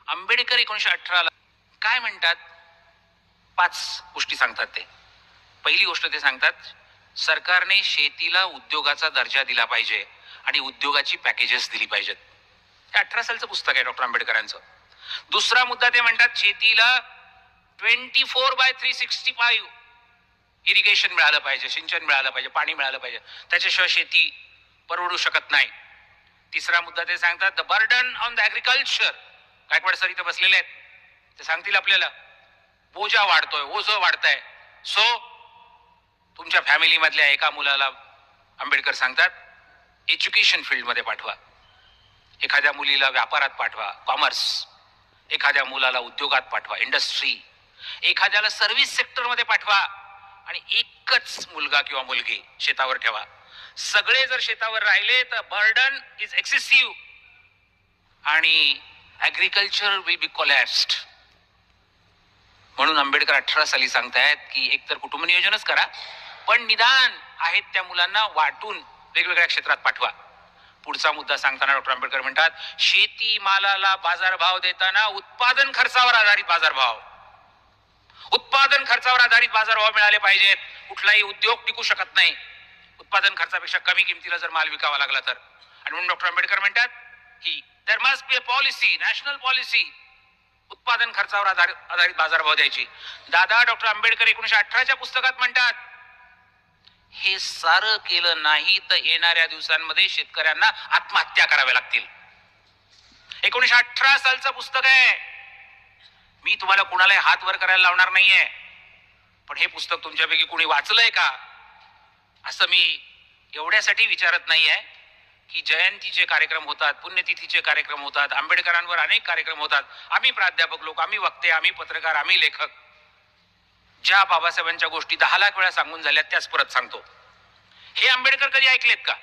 आंबेडकर 1918ला काय म्हणतात? 5 गोष्टी सांगतात ते. पहिली गोष्ट ते सांगतात, सरकारने शेतीला उद्योगाचा दर्जा दिला पाहिजे आणि उद्योगाची पॅकेजेस दिली पाहिजेत. हे 18 सालचं पुस्तक आहे डॉक्टर आंबेडकरांचं. दुसरा मुद्दा ते म्हणतात, शेतीला 24/365 इरिगेशन मिळालं पाहिजे, सिंचन मिळालं पाहिजे, पाणी मिळालं पाहिजे. त्याच्याशिवाय शेती परवडू शकत नाही. तिसरा मुद्दा ते सांगतात, the burden on the agriculture. Gaikwad sir इथे बसलेले आहेत, ते सांगतील आपल्याला, बोजा वाढतोय, ओझं वाढतंय. सो तुमच्या फॅमिली मधल्या एका मुलाला आंबेडकर सांगतात एज्युकेशन फील्ड मध्ये पाठवा, एखाद्या मुलीला व्यापारात पाठवा, कॉमर्स, एखाद्या मुलाला उद्योगात पाठवा, इंडस्ट्री, एखाद्याला सर्व्हिस सेक्टर मध्ये पाठवा आणि एकच मुलगा किंवा मुलगी शेतावर ठेवा. सगळे जर शेतावर राहिले तर बर्डन इज एक्सेसिव्ह आणि ऍग्रिकल्चर विल बी कोलॅप्स्ड. म्हणून आंबेडकर 18 साली सांगतायत की एकतर कुटुंब नियोजनच करा, पण निदान आहेत त्या मुलांना वाटून वेगवेगळ्या क्षेत्रात पाठवा. पुढचा मुद्दा सांगताना डॉक्टर आंबेडकर म्हणतात, शेती मालाला बाजारभाव देताना उत्पादन खर्चावर आधारित बाजारभाव, उत्पादन खर्चावर आधारित बाजारभाव मिळाले पाहिजेत. कुठलाही उद्योग टिकू शकत नाही उत्पादन खर्चापेक्षा कमी किमतीला जर माल विकावा लागला तर. आणि म्हणून डॉक्टर आंबेडकर म्हणतात की there must be a policy, national policy, उत्पादन खर्चावर आधारित बाजारभाव द्यायची. दादा डॉक्टर आंबेडकर 1918च्या पुस्तकात म्हणतात, हे सारं केलं नाही तर येणाऱ्या दिवसांमध्ये शेतकऱ्यांना आत्महत्या कराव्या लागतील. 1918 सालचं पुस्तक आहे. मी तुम्हाला कुणाला हात वर करायला लावणार नाहीये, पण हे पुस्तक तुमच्यापैकी कुणी वाचलंय का असं मी एवढ्यासाठी विचारत नाहीये की जयंतीचे कार्यक्रम होतात, पुण्यतिथीचे कार्यक्रम होतात, आंबेडकरांवर अनेक कार्यक्रम होतात. आम्ही प्राध्यापक लोक, आम्ही वक्ते, आम्ही पत्रकार, आम्ही लेखक ज्या बाबासाहेबांच्या गोष्टी 10 लाख वेळा सांगून झाल्यात त्याच परत सांगतो. हे आंबेडकर कधी ऐकलेत का?